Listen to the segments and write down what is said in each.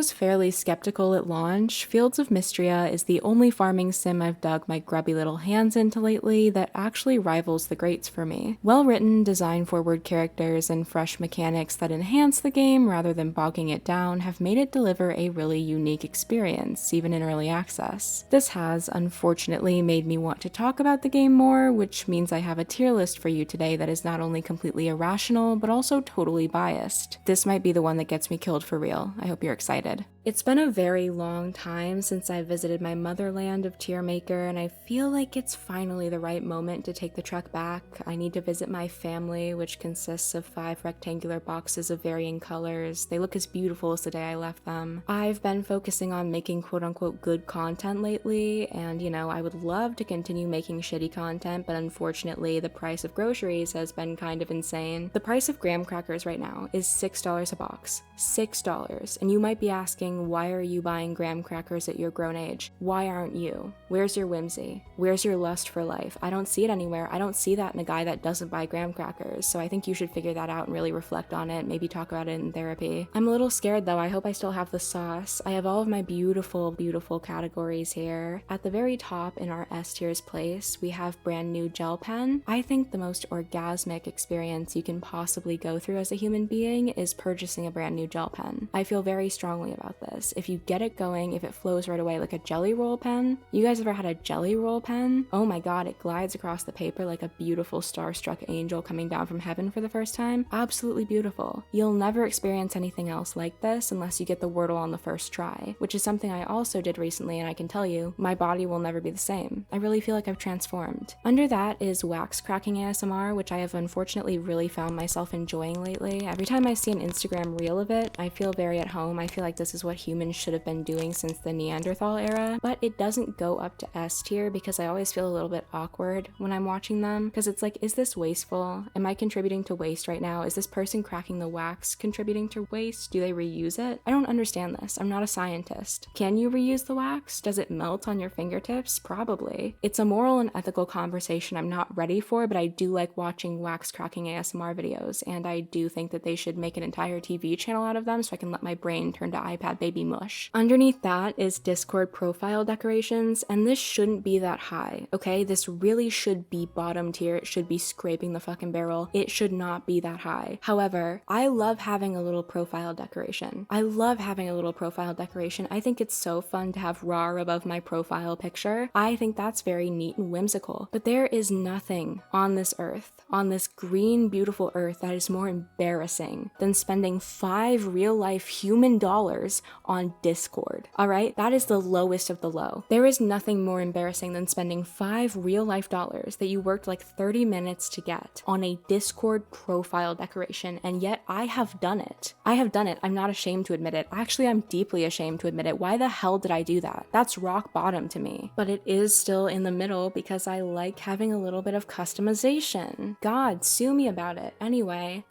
was fairly skeptical at launch, Fields of Mistria is the only farming sim I've dug my grubby little hands into lately that actually rivals the greats for me. Well-written, design-forward characters and fresh mechanics that enhance the game rather than bogging it down have made it deliver a really unique experience, even in early access. This has, unfortunately, made me want to talk about the game more, which means I have a tier list for you today that is not only completely irrational, but also totally biased. This might be the one that gets me killed for real. I hope you're excited. It's been a very long time since I visited my motherland of Tier Maker, and I feel like it's finally the right moment to take the trek back. I need to visit my family, which consists of 5 rectangular boxes of varying colors. They look as beautiful as the day I left them. I've been focusing on making quote-unquote good content lately, and I would love to continue making shitty content, but unfortunately the price of groceries has been kind of insane. The price of graham crackers right now is $6 a box. $6. And you might be asking, why are you buying graham crackers at your grown age? Why aren't you? Where's your whimsy? Where's your lust for life? I don't see it anywhere. I don't see that in a guy that doesn't buy graham crackers, so I think you should figure that out and really reflect on it, maybe talk about it in therapy. I'm a little scared though. I hope I still have the sauce. I have all of my beautiful, beautiful categories here. At the very top in our S tier's place, we have brand new gel pen. I think the most orgasmic experience you can possibly go through as a human being is purchasing a brand new gel pen. I feel very strongly about this. If you get it going, if it flows right away like a jelly roll pen. You guys ever had a jelly roll pen? Oh my god, it glides across the paper like a beautiful starstruck angel coming down from heaven for the first time. Absolutely beautiful. You'll never experience anything else like this unless you get the Wordle on the first try, which is something I also did recently, and I can tell you, my body will never be the same. I really feel like I've transformed. Under that is wax cracking ASMR, which I have unfortunately really found myself enjoying lately. Every time I see an Instagram reel of it, I feel very at home. I feel like this is what humans should have been doing since the Neanderthal era, but it doesn't go up to S tier because I always feel a little bit awkward when I'm watching them, because it's like, is this wasteful? Am I contributing to waste right now? Is this person cracking the wax contributing to waste? Do they reuse it? I don't understand this. I'm not a scientist. Can you reuse the wax? Does it melt on your fingertips? Probably. It's a moral and ethical conversation I'm not ready for, but I do like watching wax cracking ASMR videos, and I do think that they should make an entire TV channel out of them so I can let my brain turn to iPad baby mush. Underneath that is Discord profile decorations, and this shouldn't be that high, okay? This really should be bottom tier. It should be scraping the fucking barrel. It should not be that high. However, I love having a little profile decoration. I love having a little profile decoration. I think it's so fun to have RAR above my profile picture. I think that's very neat and whimsical. But there is nothing on this earth, on this green, beautiful earth, that is more embarrassing than spending 5 real-life human dollars on Discord. Alright? That is the lowest of the low. There is nothing more embarrassing than spending 5 real-life dollars that you worked like 30 minutes to get on a Discord profile decoration, and yet I have done it. I have done it. I'm not ashamed to admit it. Actually, I'm deeply ashamed to admit it. Why the hell did I do that? That's rock bottom to me. But it is still in the middle because I like having a little bit of customization. God, sue me about it. Anyway,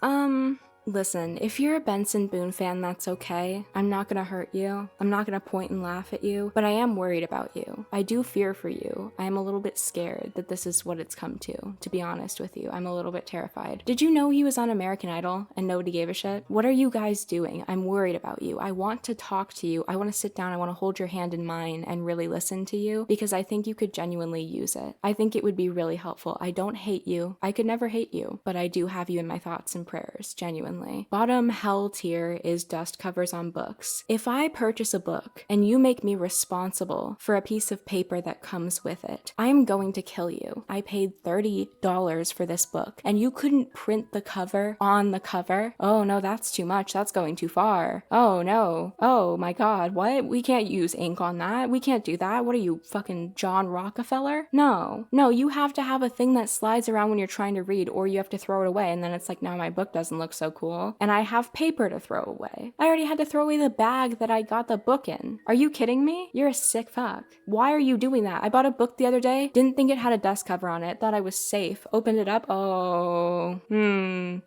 listen, if you're a Benson Boone fan, that's okay. I'm not gonna hurt you. I'm not gonna point and laugh at you, but I am worried about you. I do fear for you. I am a little bit scared that this is what it's come to be honest with you. I'm a little bit terrified. Did you know he was on American Idol and nobody gave a shit? What are you guys doing? I'm worried about you. I want to talk to you. I want to sit down. I want to hold your hand in mine and really listen to you because I think you could genuinely use it. I think it would be really helpful. I don't hate you. I could never hate you, but I do have you in my thoughts and prayers, genuinely. Bottom hell tier is dust covers on books. If I purchase a book and you make me responsible for a piece of paper that comes with it, I'm going to kill you. I paid $30 for this book and you couldn't print the cover on the cover? Oh no, that's too much. That's going too far. Oh no. Oh my god, what? We can't use ink on that. We can't do that. What are you, fucking John Rockefeller? No. No, you have to have a thing that slides around when you're trying to read, or you have to throw it away and then it's like, now my book doesn't look so cool. And I have paper to throw away. I already had to throw away the bag that I got the book in. Are you kidding me? You're a sick fuck. Why are you doing that? I bought a book the other day, didn't think it had a dust cover on it, thought I was safe, opened it up,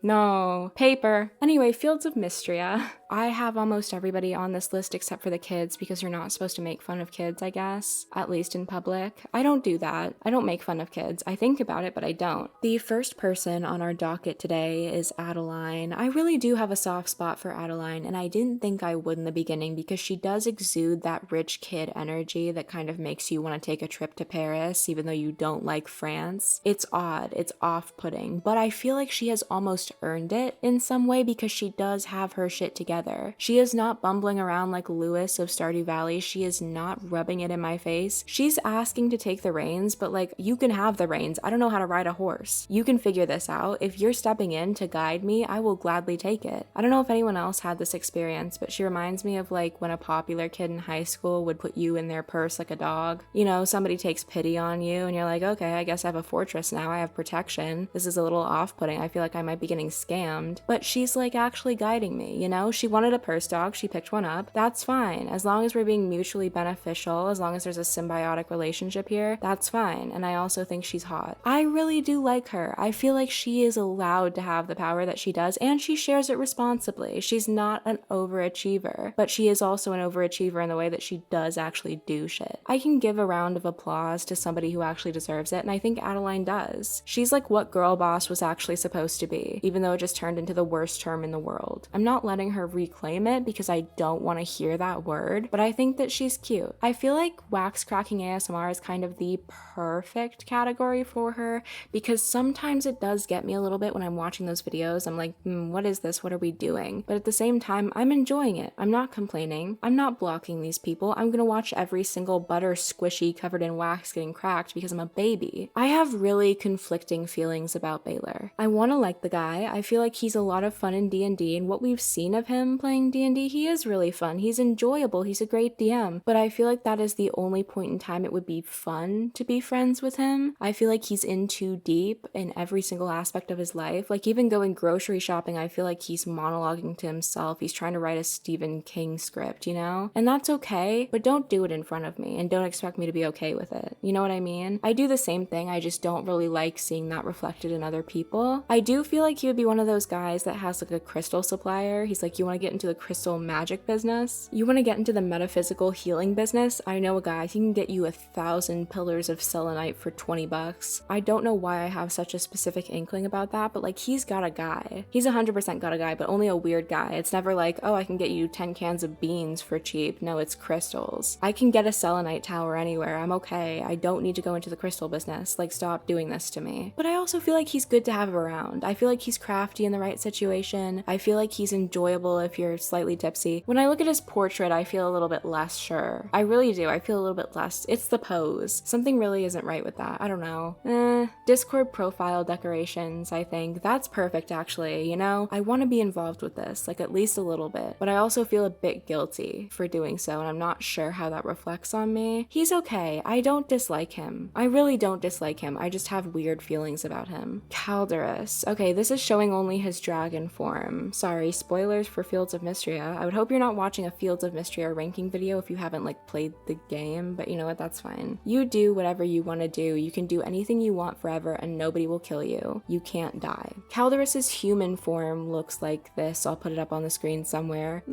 no, paper. Anyway, Fields of Mistria. I have almost everybody on this list except for the kids because you're not supposed to make fun of kids, I guess, at least in public. I don't do that. I don't make fun of kids. I think about it, but I don't. The first person on our docket today is Adeline. I really do have a soft spot for Adeline, and I didn't think I would in the beginning because she does exude that rich kid energy that kind of makes you want to take a trip to Paris even though you don't like France. It's odd, it's off-putting, but I feel like she has almost earned it in some way because she does have her shit together. She is not bumbling around like Lewis of Stardew Valley. She is not rubbing it in my face. She's asking to take the reins, but like, you can have the reins. I don't know how to ride a horse. You can figure this out. If you're stepping in to guide me, I will gladly take it. I don't know if anyone else had this experience, but she reminds me of like when a popular kid in high school would put you in their purse like a dog. You know, somebody takes pity on you and you're like, okay, I guess I have a fortress now. I have protection. This is a little off-putting. I feel like I might be getting scammed. But she's like actually guiding me, you know? She wanted a purse dog. She picked one up. That's fine. As long as we're being mutually beneficial, as long as there's a symbiotic relationship here, that's fine. And I also think she's hot. I really do like her. I feel like she is allowed to have the power that she does, and she shares it responsibly. She's not an overachiever, but she is also an overachiever in the way that she does actually do shit. I can give a round of applause to somebody who actually deserves it, and I think Adeline does. She's like what girl boss was actually supposed to be, even though it just turned into the worst term in the world. I'm not letting her reclaim it because I don't want to hear that word, but I think that she's cute. I feel like wax cracking ASMR is kind of the perfect category for her because sometimes it does get me a little bit when I'm watching those videos. I'm like, what is this? What are we doing? But at the same time, I'm enjoying it. I'm not complaining. I'm not blocking these people. I'm gonna watch every single butter squishy covered in wax getting cracked because I'm a baby. I have really conflicting feelings about Balor. I want to like the guy. I feel like he's a lot of fun in D&D, and what we've seen of him playing D&D, he is really fun. He's enjoyable. He's a great DM, but I feel like that is the only point in time it would be fun to be friends with him. I feel like he's in too deep in every single aspect of his life. Like even going grocery shopping, I feel like he's monologuing to himself. He's trying to write a Stephen King script, you know? And that's okay, but don't do it in front of me and don't expect me to be okay with it. You know what I mean? I do the same thing. I just don't really like seeing that reflected in other people. I do feel like he would be one of those guys that has like a crystal supplier. He's like, you want to get into the crystal magic business? You want to get into the metaphysical healing business? I know a guy, he can get you 1,000 pillars of selenite for 20 bucks. I don't know why I have such a specific inkling about that, but like he's got a guy. He's 100% got a guy, but only a weird guy. It's never like, oh, I can get you 10 cans of beans for cheap. No, it's crystals. I can get a selenite tower anywhere. I'm okay. I don't need to go into the crystal business. Like, stop doing this to me. But I also feel like he's good to have around. I feel like he's crafty in the right situation. I feel like he's enjoyable if you're slightly tipsy. When I look at his portrait, I feel a little bit less sure. I really do. I feel a little bit less. It's the pose. Something really isn't right with that. I don't know. Discord profile decorations, I think. That's perfect, actually. You know, I want to be involved with this, like at least a little bit. But I also feel a bit guilty for doing so, and I'm not sure how that reflects on me. He's okay. I don't dislike him. I really don't dislike him. I just have weird feelings about him. Caldarus. Okay, this is showing only his dragon form. Sorry, spoilers for Fields of Mistria. I would hope you're not watching a Fields of Mistria ranking video if you haven't like played the game, but you know what, that's fine. You do whatever you want to do. You can do anything you want forever and nobody will kill you. You can't die. Caldarus's human form looks like this. I'll put it up on the screen somewhere.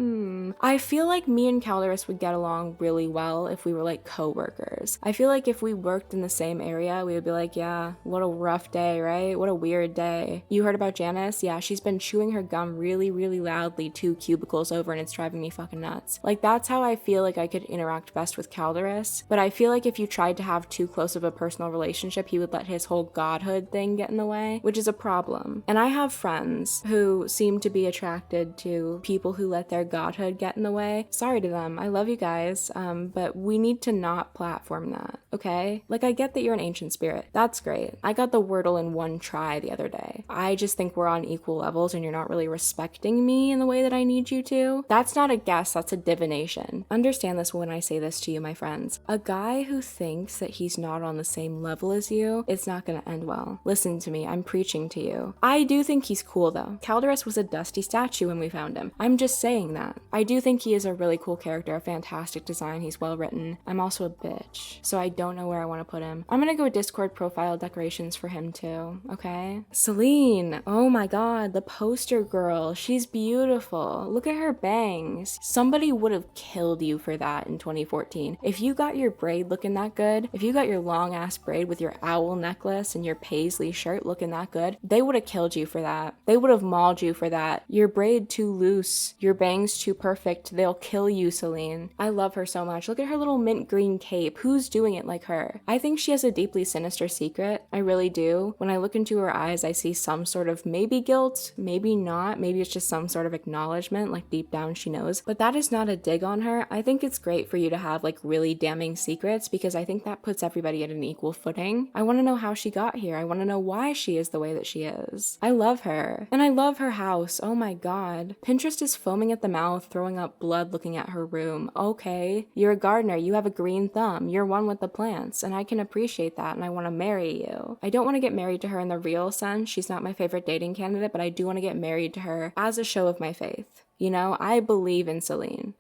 I feel like me and Caldarus would get along really well if we were like co-workers. I feel like if we worked in the same area, we would be like, yeah, what a rough day, right? What a weird day. You heard about Janice? Yeah, she's been chewing her gum really, really loudly 2 cubicles over and it's driving me fucking nuts. Like that's how I feel like I could interact best with Caldarus. But I feel like if you tried to have too close of a personal relationship, he would let his whole godhood thing get in the way, which is a problem. And I have friends who seem to be attracted to people who let their godhood get in the way. Sorry to them. I love you guys, but we need to not platform that, okay? Like I get that you're an ancient spirit. That's great. I got the Wordle in 1 try the other day. I just think we're on equal levels and you're not really respecting me in the way that I need you to. That's not a guess, that's a divination. Understand this when I say this to you, my friends. A guy who thinks that he's not on the same level as you, it's not gonna end well. Listen to me, I'm preaching to you. I do think he's cool though. Caldarus was a dusty statue when we found him. I'm just saying that. I do think he is a really cool character, a fantastic design, he's well written. I'm also a bitch, so I don't know where I want to put him. I'm gonna go Discord profile decorations for him too, okay? Seline, oh my god, the poster girl, she's beautiful. Look at her bangs. Somebody would have killed you for that in 2014. If you got your braid looking that good, if you got your long ass braid with your owl necklace and your paisley shirt looking that good, they would have killed you for that. They would have mauled mauled you for that. Your braid too loose. Your bangs too perfect. They'll kill you, Seline. I love her so much. Look at her little mint green cape. Who's doing it like her? I think she has a deeply sinister secret. I really do. When I look into her eyes, I see some sort of maybe guilt, maybe not. Maybe it's just some sort of acknowledgement, like deep down she knows. But that is not a dig on her. I think it's great for you to have like really damning secrets because I think that puts everybody at an equal footing. I want to know how she got here. I want to know why she is the way that she is. I love her. And I love her house. Oh my god. Pinterest is foaming at the mouth, throwing up blood looking at her room. Okay. You're a gardener. You have a green thumb. You're one with the plants. And I can appreciate that and I want to marry you. I don't want to get married to her in the real sense. She's not my favorite dating candidate, but I do want to get married to her as a show of my faith. You know, I believe in Seline.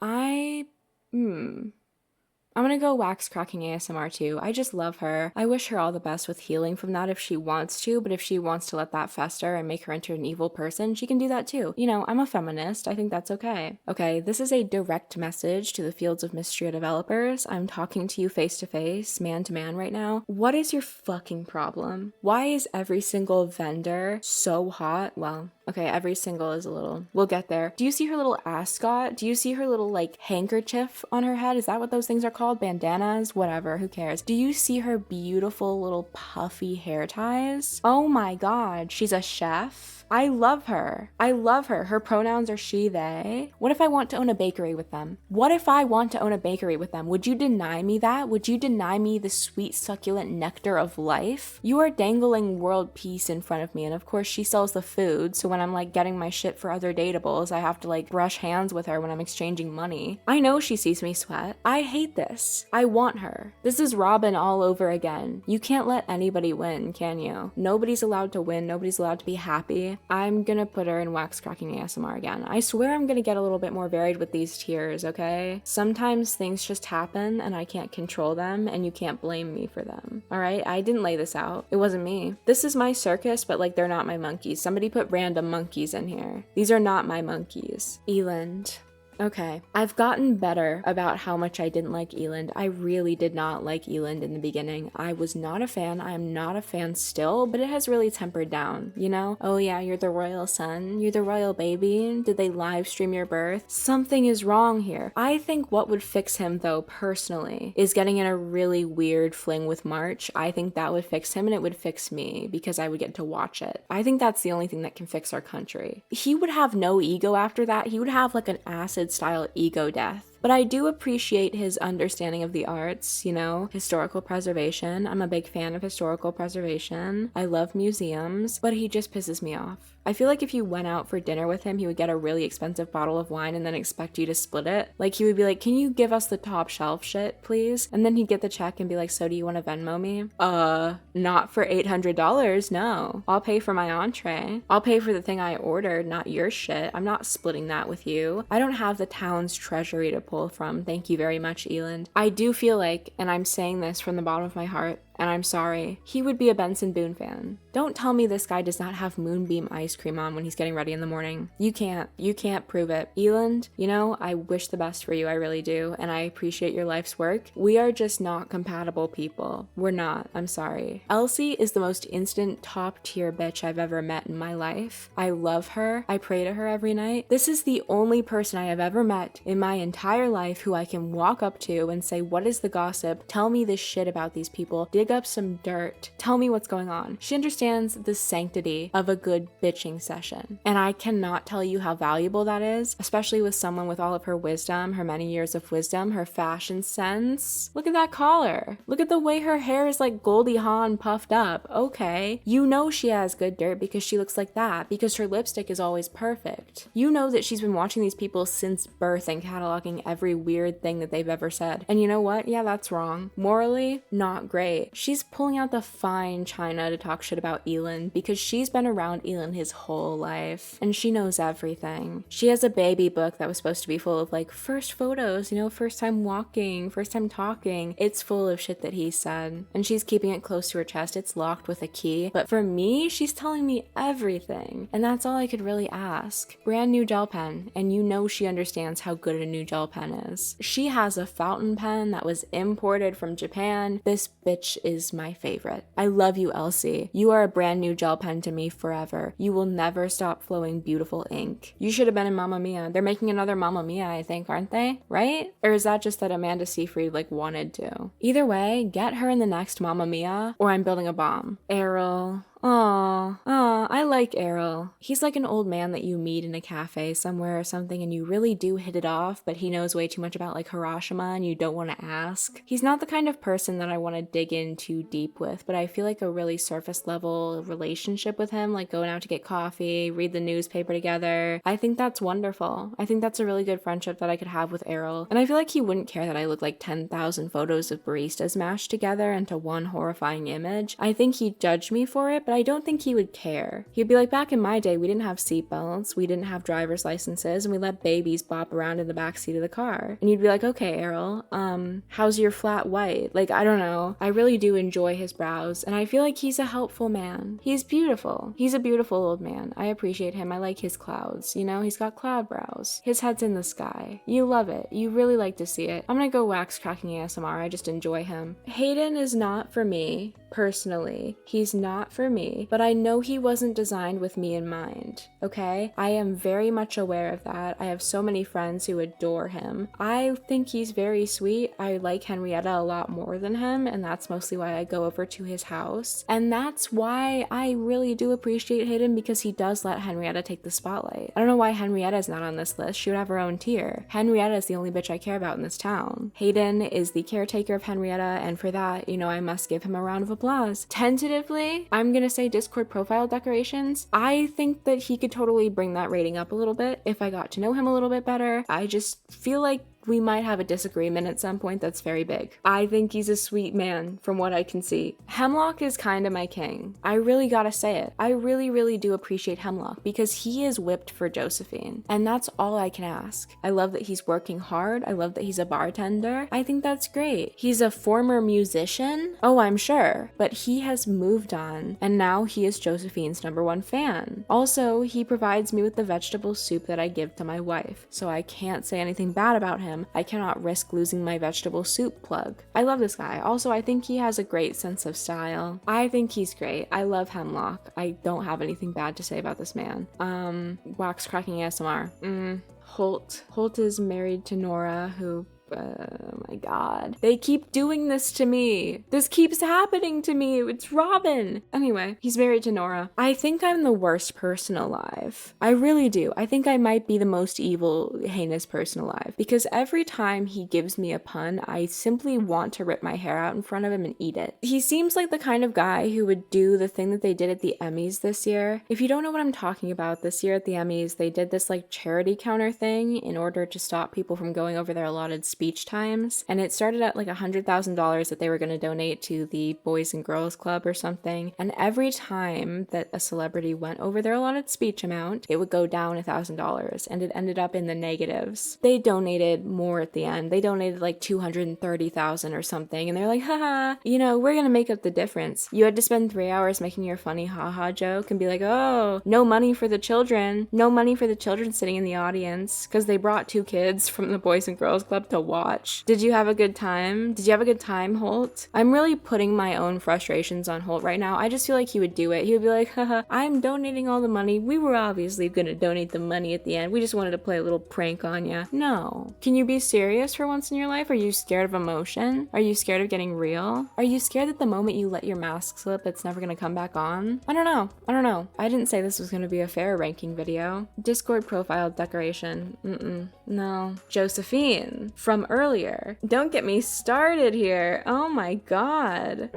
I'm gonna go wax cracking ASMR too. I just love her. I wish her all the best with healing from that if she wants to, but if she wants to let that fester and make her into an evil person, she can do that too. You know, I'm a feminist. I think that's okay. Okay, this is a direct message to the Fields of Mistria developers. I'm talking to you face to face, man to man right now. What is your fucking problem? Why is every single vendor so hot? Well, okay, every single is a little. We'll get there. Do you see her little ascot? Do you see her little, like, handkerchief on her head? Is that what those things are called? Bandanas? Whatever, who cares? Do you see her beautiful little puffy hair ties? Oh my god, she's a chef? I love her. I love her. Her pronouns are she, they. What if I want to own a bakery with them? What if I want to own a bakery with them? Would you deny me that? Would you deny me the sweet, succulent nectar of life? You are dangling world peace in front of me, and of course she sells the food, so when I'm like getting my shit for other dateables, I have to like brush hands with her when I'm exchanging money. I know she sees me sweat. I hate this. I want her. This is Robin all over again. You can't let anybody win, can you? Nobody's allowed to win. Nobody's allowed to be happy. I'm gonna put her in wax cracking ASMR again. I swear I'm gonna get a little bit more varied with these tears, okay? Sometimes things just happen and I can't control them and you can't blame me for them. Alright? I didn't lay this out. It wasn't me. This is my circus, but like they're not my monkeys. Somebody put random monkeys in here. These are not my monkeys. Eiland. Okay, I've gotten better about how much I didn't like Eiland. I really did not like Eiland in the beginning. I was not a fan. I am not a fan still, but it has really tempered down, you know? Oh yeah, you're the royal son. You're the royal baby. Did they live stream your birth? Something is wrong here. I think what would fix him, though, personally, is getting in a really weird fling with March. I think that would fix him and it would fix me because I would get to watch it. I think that's the only thing that can fix our country. He would have no ego after that. He would have like an acid style ego death. But I do appreciate his understanding of the arts, you know, historical preservation. I'm a big fan of historical preservation. I love museums, but he just pisses me off. I feel like if you went out for dinner with him, he would get a really expensive bottle of wine and then expect you to split it. Like he would be like, can you give us the top shelf shit, please? And then he'd get the check and be like, so do you want to Venmo me? Not for $800, no. I'll pay for my entree. I'll pay for the thing I ordered, not your shit. I'm not splitting that with you. I don't have the town's treasury to pull from. Thank you very much, Eiland. I do feel like, and I'm saying this from the bottom of my heart, and I'm sorry, he would be a Benson Boone fan. Don't tell me this guy does not have Moonbeam ice cream on when he's getting ready in the morning. You can't prove it. Eiland, you know, I wish the best for you, I really do, and I appreciate your life's work. We are just not compatible people. We're not, I'm sorry. Elsie is the most instant top tier bitch I've ever met in my life. I love her. I pray to her every night. This is the only person I have ever met in my entire life who I can walk up to and say, what is the gossip? Tell me this shit about these people. Dig up some dirt. Tell me what's going on. She understands the sanctity of a good bitching session. And I cannot tell you how valuable that is, especially with someone with all of her wisdom, her many years of wisdom, her fashion sense. Look at that collar. Look at the way her hair is like Goldie Hawn puffed up. Okay. You know she has good dirt because she looks like that, because her lipstick is always perfect. You know that she's been watching these people since birth and cataloging every weird thing that they've ever said. And you know what? Yeah, that's wrong. Morally, not great. She's pulling out the fine china to talk shit about Eiland because she's been around Eiland his whole life and she knows everything. She has a baby book that was supposed to be full of like first photos, you know, first time walking, first time talking. It's full of shit that he said and she's keeping it close to her chest. It's locked with a key. But for me, she's telling me everything and that's all I could really ask. Brand new gel pen, and you know she understands how good a new gel pen is. She has a fountain pen that was imported from Japan. This bitch is my favorite. I love you, Elsie. You are a brand new gel pen to me forever. You will never stop flowing beautiful ink. You should have been in Mamma Mia. They're making another Mamma Mia, I think, aren't they? Right? Or is that just that Amanda Seyfried wanted to? Either way, get her in the next Mamma Mia or I'm building a bomb. Errol. Aw, I like Errol. He's like an old man that you meet in a cafe somewhere or something and you really do hit it off, but he knows way too much about Hiroshima and you don't want to ask. He's not the kind of person that I want to dig in too deep with, but I feel like a really surface level relationship with him, going out to get coffee, read the newspaper together. I think that's wonderful. I think that's a really good friendship that I could have with Errol. And I feel like he wouldn't care that I look like 10,000 photos of baristas mashed together into one horrifying image. I think he'd judge me for it, but I don't think he would care. He'd be like, back in my day, we didn't have seatbelts, we didn't have driver's licenses, and we let babies bop around in the backseat of the car. And you'd be like, okay, Errol, how's your flat white? I don't know. I really do enjoy his brows, and I feel like he's a helpful man. He's beautiful. He's a beautiful old man. I appreciate him. I like his clouds. He's got cloud brows. His head's in the sky. You love it. You really like to see it. I'm gonna go wax cracking ASMR. I just enjoy him. Hayden is not for me. Personally, he's not for me, but I know he wasn't designed with me in mind, okay? I am very much aware of that. I have so many friends who adore him. I think he's very sweet. I like Henrietta a lot more than him, and that's mostly why I go over to his house. And that's why I really do appreciate Hayden, because he does let Henrietta take the spotlight. I don't know why Henrietta's not on this list. She would have her own tier. Henrietta is the only bitch I care about in this town. Hayden is the caretaker of Henrietta, and for that, I must give him a round of applause. Tentatively, I'm gonna say Discord profile decorations. I think that he could totally bring that rating up a little bit if I got to know him a little bit better. I just feel like we might have a disagreement at some point that's very big. I think he's a sweet man from what I can see. Hemlock is kind of my king. I really gotta say it. I really, really do appreciate Hemlock because he is whipped for Josephine, and that's all I can ask. I love that he's working hard. I love that he's a bartender. I think that's great. He's a former musician. Oh, I'm sure, but he has moved on, and now he is Josephine's #1 fan. Also, he provides me with the vegetable soup that I give to my wife, so I can't say anything bad about him. I cannot risk losing my vegetable soup plug. I love this guy. Also, I think he has a great sense of style. I think he's great. I love Hemlock. I don't have anything bad to say about this man. Wax cracking ASMR. Holt. Holt is married to Nora, who oh my god. They keep doing this to me. This keeps happening to me. It's Robin. Anyway, he's married to Nora. I think I'm the worst person alive. I really do. I think I might be the most evil, heinous person alive. Because every time he gives me a pun, I simply want to rip my hair out in front of him and eat it. He seems like the kind of guy who would do the thing that they did at the Emmys this year. If you don't know what I'm talking about, this year at the Emmys, they did this charity counter thing in order to stop people from going over their allotted speech times, and it started at $100,000 that they were going to donate to the Boys and Girls Club or something, and every time that a celebrity went over their allotted speech amount, it would go down $1,000, and it ended up in the negatives. They donated more at the end. They donated $230,000 or something, and they're like, haha, we're gonna make up the difference. You had to spend 3 hours making your funny haha joke and be like, oh, no money for the children. No money for the children sitting in the audience, because they brought 2 kids from the Boys and Girls Club to watch. Did you have a good time? Did you have a good time, Holt? I'm really putting my own frustrations on Holt right now. I just feel like he would do it. He would be like, haha, I'm donating all the money. We were obviously gonna donate the money at the end. We just wanted to play a little prank on you. No. Can you be serious for once in your life? Are you scared of emotion? Are you scared of getting real? Are you scared that the moment you let your mask slip, it's never gonna come back on? I don't know. I didn't say this was gonna be a fair ranking video. Discord profile decoration. No. Josephine from earlier. Don't get me started here. Oh my god.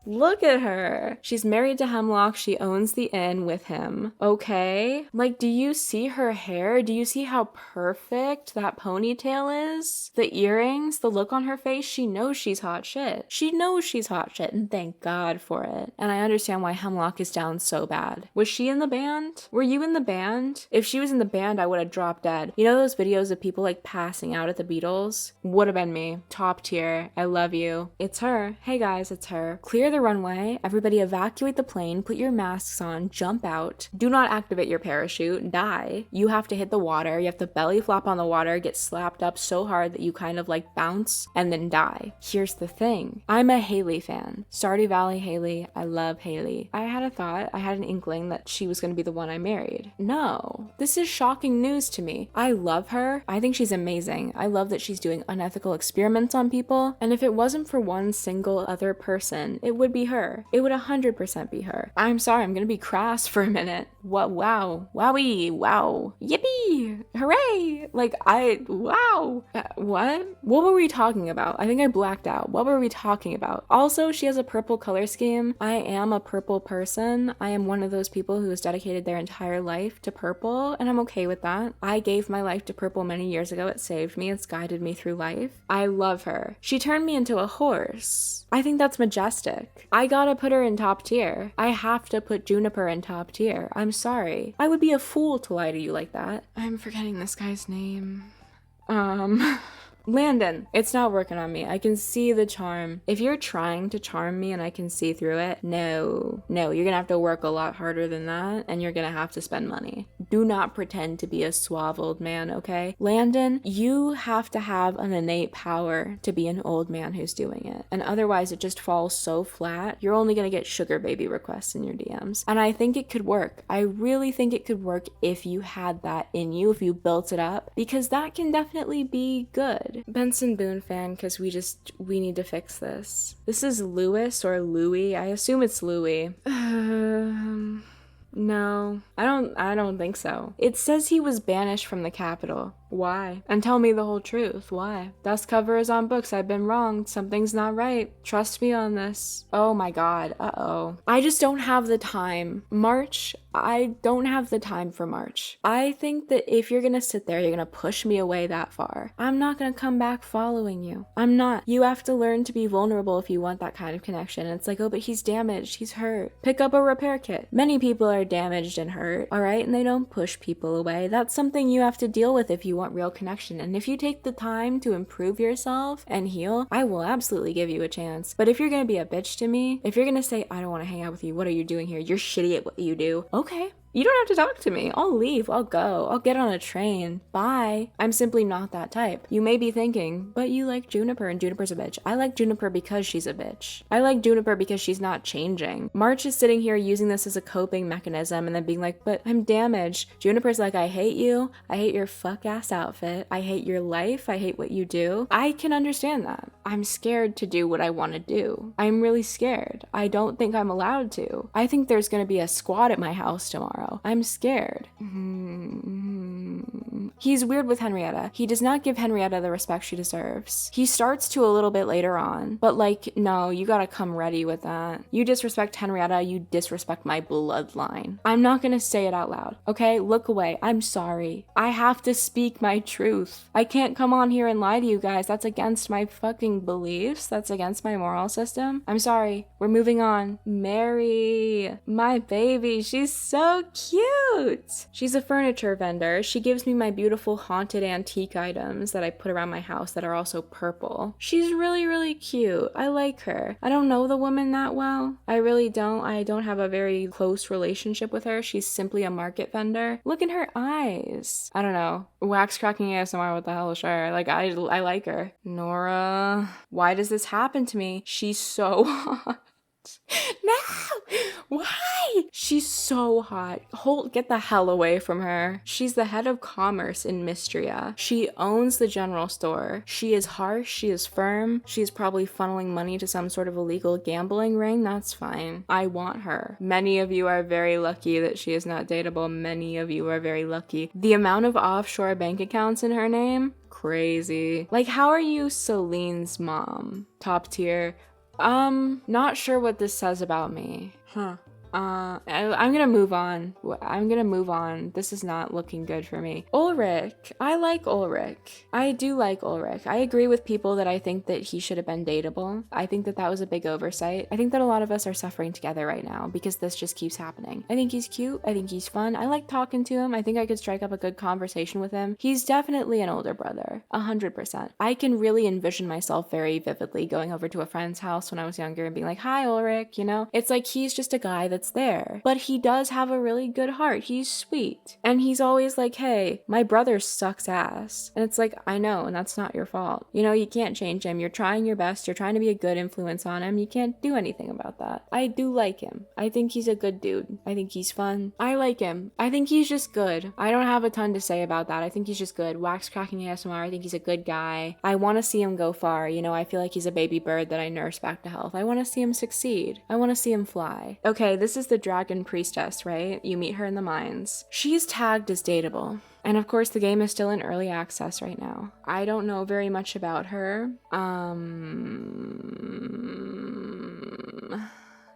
Look at her. She's married to Hemlock. She owns the inn with him. Okay? Do you see her hair? Do you see how perfect that ponytail is? The earrings, the look on her face, she knows she's hot shit. She knows she's hot shit, and thank God for it. And I understand why Hemlock is down so bad. Was she in the band? Were you in the band? If she was in the band, I would have dropped dead. You know those videos of people passing out at the Beatles? Would have been me. Top tier. I love you. It's her. Hey guys, it's her. Clear the the runway, everybody evacuate the plane, put your masks on, jump out. Do not activate your parachute, die. You have to hit the water, you have to belly flop on the water, get slapped up so hard that you kind of like bounce, and then die. Here's the thing. I'm a Haley fan. Stardew Valley Haley. I love Haley. I had a thought, I had an inkling that she was going to be the one I married. No. This is shocking news to me. I love her. I think she's amazing. I love that she's doing unethical experiments on people, and if it wasn't for one single other person, it would be her. It would 100% be her. I'm sorry, I'm gonna be crass for a minute. What? Wow. Wowie. Wow. Yippee. Hooray. Like, wow. What? What were we talking about? I think I blacked out. What were we talking about? Also, she has a purple color scheme. I am a purple person. I am one of those people who has dedicated their entire life to purple, and I'm okay with that. I gave my life to purple many years ago. It saved me. It's guided me through life. I love her. She turned me into a horse. I think that's majestic. I gotta put her in top tier. I have to put Juniper in top tier. I'm sorry. I would be a fool to lie to you like that. I'm forgetting this guy's name. Landen. It's not working on me. I can see the charm. If you're trying to charm me and I can see through it, no, you're gonna have to work a lot harder than that, and you're gonna have to spend money. Do not pretend to be a suave old man, okay? Landen, you have to have an innate power to be an old man who's doing it, and otherwise it just falls so flat. You're only gonna get sugar baby requests in your DMs, and I think it could work. I really think it could work if you had that in you, if you built it up, because that can definitely be good. Benson Boone fan, because we need to fix this. This is Lewis or Louis. I assume it's Louis. No, I don't think so. It says he was banished from the capital. Why? And tell me the whole truth. Why? Dust cover is on books. I've been wrong. Something's not right. Trust me on this. Oh my god. Uh-oh. I just don't have the time. March, I don't have the time for March. I think that if you're gonna sit there, you're gonna push me away that far. I'm not gonna come back following you. I'm not. You have to learn to be vulnerable if you want that kind of connection. It's like, oh, but he's damaged. He's hurt. Pick up a repair kit. Many people are damaged and hurt, all right? And they don't push people away. That's something you have to deal with if you want real connection. And if you take the time to improve yourself and heal, I will absolutely give you a chance. But if you're gonna be a bitch to me, if you're gonna say, I don't want to hang out with you, what are you doing here? You're shitty at what you do. Okay. You don't have to talk to me. I'll leave. I'll go. I'll get on a train. Bye. I'm simply not that type. You may be thinking, but you like Juniper and Juniper's a bitch. I like Juniper because she's a bitch. I like Juniper because she's not changing. March is sitting here using this as a coping mechanism and then being like, but I'm damaged. Juniper's like, I hate you. I hate your fuck ass outfit. I hate your life. I hate what you do. I can understand that. I'm scared to do what I want to do. I'm really scared. I don't think I'm allowed to. I think there's going to be a squad at my house tomorrow. I'm scared. He's weird with Henrietta. He does not give Henrietta the respect she deserves. He starts to a little bit later on, but like, no, you gotta come ready with that. You disrespect Henrietta, you disrespect my bloodline. I'm not gonna say it out loud, okay? Look away. I'm sorry. I have to speak my truth. I can't come on here and lie to you guys. That's against my fucking beliefs. That's against my moral system. I'm sorry. We're moving on. Mary, my baby, she's so cute. She's a furniture vendor. She gives me my beautiful haunted antique items that I put around my house that are also purple. She's really, really cute. I like her. I don't know the woman that well. I really don't. I don't have a very close relationship with her. She's simply a market vendor. Look in her eyes. I don't know. Wax cracking ASMR, what the hell, sure. Like, I like her. Nora. Why does this happen to me? She's so hot. No! Why? She's so hot. Holt, get the hell away from her. She's the head of commerce in Mistria. She owns the general store. She is harsh. She is firm. She is probably funneling money to some sort of illegal gambling ring. That's fine. I want her. Many of you are very lucky that she is not dateable. Many of you are very lucky. The amount of offshore bank accounts in her name? Crazy. Like, how are you Seline's mom? Top tier. Not sure what this says about me. Huh. I'm gonna move on. This is not looking good for me. Olrich. I like Olrich. I do like Olrich. I agree with people that I think that he should have been dateable. I think that that was a big oversight. I think that a lot of us are suffering together right now because this just keeps happening. I think he's cute. I think he's fun. I like talking to him. I think I could strike up a good conversation with him. He's definitely an older brother. 100%. I can really envision myself very vividly going over to a friend's house when I was younger and being like, hi, Ulrich, you know? It's like he's just a guy that's there. But he does have a really good heart. He's sweet. And he's always like, hey, my brother sucks ass. And it's like, I know, and that's not your fault. You know, you can't change him. You're trying your best. You're trying to be a good influence on him. You can't do anything about that. I do like him. I think he's a good dude. I think he's fun. I like him. I think he's just good. I don't have a ton to say about that. I think he's just good. Wax cracking ASMR. I think he's a good guy. I want to see him go far. You know, I feel like he's a baby bird that I nurse back to health. I want to see him succeed. I want to see him fly. Okay, this is the dragon priestess, right? You meet her in the mines. She's tagged as dateable. And of course, the game is still in early access right now. I don't know very much about her.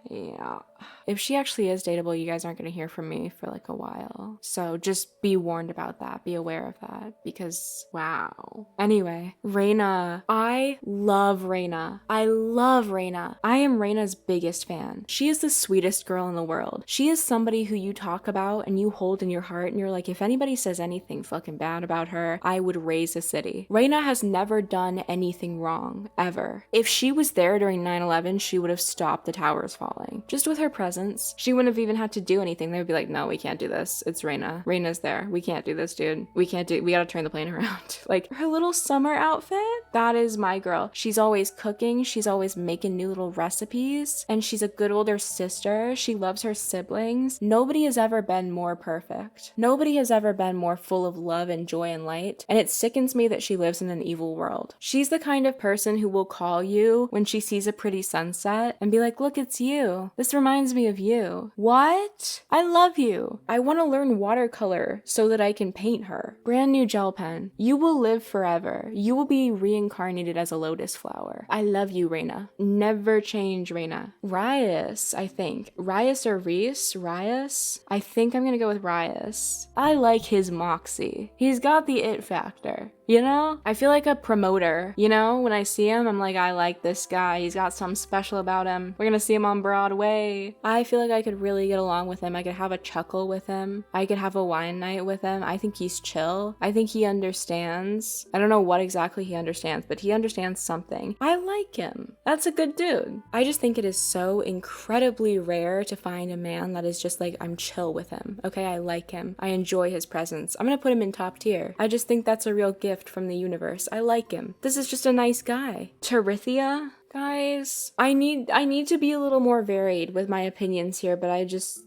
Yeah. If she actually is dateable, you guys aren't going to hear from me for like a while. So just be warned about that. Be aware of that because wow. Anyway, Raina. I love Raina. I love Raina. I am Raina's biggest fan. She is the sweetest girl in the world. She is somebody who you talk about and you hold in your heart and you're like, if anybody says anything fucking bad about her, I would raise a city. Raina has never done anything wrong, ever. If she was there during 9/11, she would have stopped the towers falling. Just with her presence. She wouldn't have even had to do anything. They would be like, no, we can't do this. It's Raina. Raina's there. We can't do this, dude. We gotta turn the plane around. Like, her little summer outfit, that is my girl. She's always cooking. She's always making new little recipes. And she's a good older sister. She loves her siblings. Nobody has ever been more perfect. Nobody has ever been more full of love and joy and light. And it sickens me that she lives in an evil world. She's the kind of person who will call you when she sees a pretty sunset and be like, look, it's you. This reminds me of you. What? I love you. I want to learn watercolor so that I can paint her. Brand new gel pen. You will live forever. You will be reincarnated as a lotus flower. I love you, Raina. Never change, Raina. Ryas, I think. Ryas or Reese? Ryas? I think I'm gonna go with Ryas. I like his moxie. He's got the it factor. You know? I feel like a promoter. You know? When I see him, I'm like, I like this guy. He's got something special about him. We're gonna see him on Broadway. I feel like I could really get along with him. I could have a chuckle with him. I could have a wine night with him. I think he's chill. I think he understands. I don't know what exactly he understands, but he understands something. I like him. That's a good dude. I just think it is so incredibly rare to find a man that is just like, I'm chill with him. Okay, I like him. I enjoy his presence. I'm gonna put him in top tier. I just think that's a real gift from the universe. I like him. This is just a nice guy. Territhia? Guys, I need to be a little more varied with my opinions here, but I just...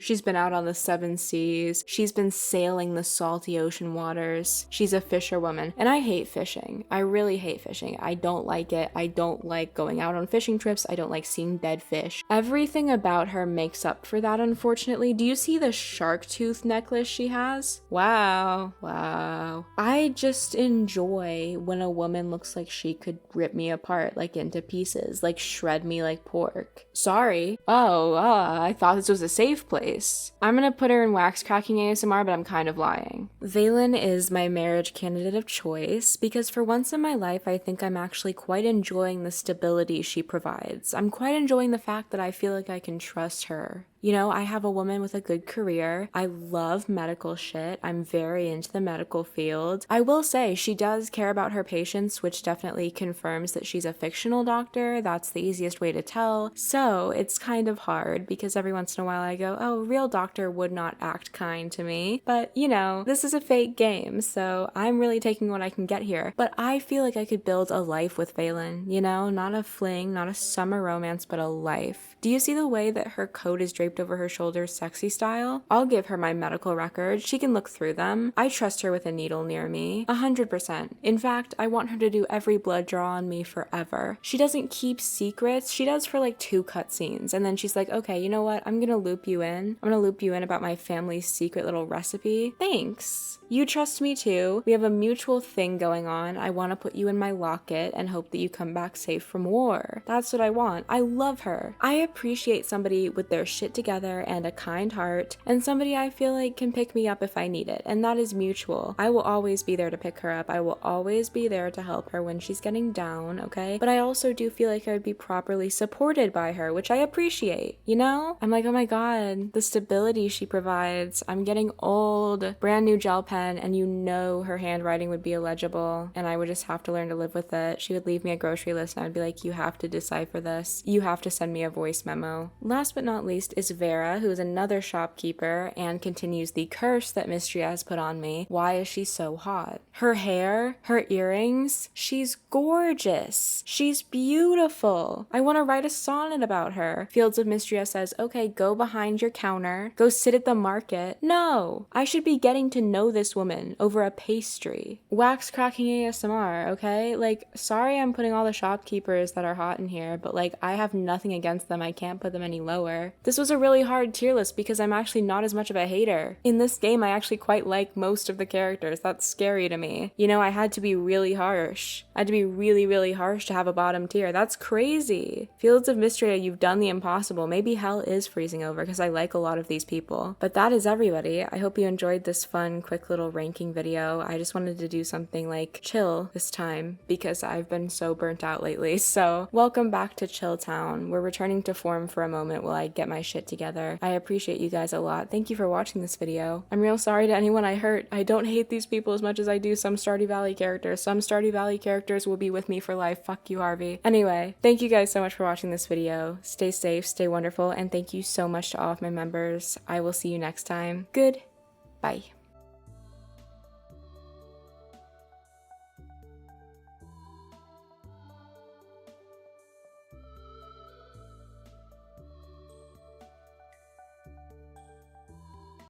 She's been out on the 7 seas. She's been sailing the salty ocean waters. She's a fisherwoman. And I hate fishing. I really hate fishing. I don't like it. I don't like going out on fishing trips. I don't like seeing dead fish. Everything about her makes up for that, unfortunately. Do you see the shark tooth necklace she has? Wow. Wow. I just enjoy when a woman looks like she could rip me apart, like into pieces, like shred me like pork. Sorry. I thought this was a safe place. I'm gonna put her in wax cracking ASMR, but I'm kind of lying. Valen is my marriage candidate of choice because for once in my life, I think I'm actually quite enjoying the stability she provides. I'm quite enjoying the fact that I feel like I can trust her. You know, I have a woman with a good career. I love medical shit. I'm very into the medical field. I will say she does care about her patients, which definitely confirms that she's a fictional doctor. That's the easiest way to tell. So it's kind of hard because every once in a while I go, oh, a real doctor would not act kind to me. But, you know, this is a fake game, so I'm really taking what I can get here. But I feel like I could build a life with Valen, you know, not a fling, not a summer romance, but a life. Do you see the way that her coat is draped over her shoulders sexy style? I'll give her my medical records. She can look through them. I trust her with a needle near me. 100%. In fact, I want her to do every blood draw on me forever. She doesn't keep secrets. She does for like 2 cutscenes. And then she's like, okay, you know what? I'm gonna loop you in. I'm gonna loop you in about my family's secret little recipe. Thanks. You trust me too. We have a mutual thing going on. I want to put you in my locket and hope that you come back safe from war. That's what I want. I love her. I appreciate somebody with their shit together and a kind heart, and somebody I feel like can pick me up if I need it, and that is mutual. I will always be there to pick her up. I will always be there to help her when she's getting down, okay? But I also do feel like I would be properly supported by her, which I appreciate, you know? I'm like, oh my god, the stability she provides. I'm getting old. Brand new gel pen, and you know her handwriting would be illegible, and I would just have to learn to live with it. She would leave me a grocery list, and I'd be like, you have to decipher this. You have to send me a voice memo. Last but not least is Vera, who is another shopkeeper and continues the curse that Mistria has put on me. Why is she so hot? Her hair, her earrings, she's gorgeous. She's beautiful. I want to write a sonnet about her. Fields of Mistria says, okay, go behind your counter, go sit at the market. No, I should be getting to know this woman over a pastry. Wax cracking ASMR, okay? Like, sorry I'm putting all the shopkeepers that are hot in here, but like, I have nothing against them. I can't put them any lower. This was a really hard tier list because I'm actually not as much of a hater. In this game, I actually quite like most of the characters. That's scary to me. You know, I had to be really harsh. I had to be really, really harsh to have a bottom tier. That's crazy. Fields of Mistria, you've done the impossible. Maybe hell is freezing over because I like a lot of these people. But that is everybody. I hope you enjoyed this fun, quick little ranking video. I just wanted to do something like chill this time because I've been so burnt out lately. So welcome back to Chill Town. We're returning to form for a moment while I get my shit together. I appreciate you guys a lot. Thank you for watching this video. I'm real sorry to anyone I hurt. I don't hate these people as much as I do some Stardew Valley characters. Some Stardew Valley characters will be with me for life. Fuck you, Harvey. Anyway, thank you guys so much for watching this video. Stay safe, stay wonderful, and thank you so much to all of my members. I will see you next time. Goodbye.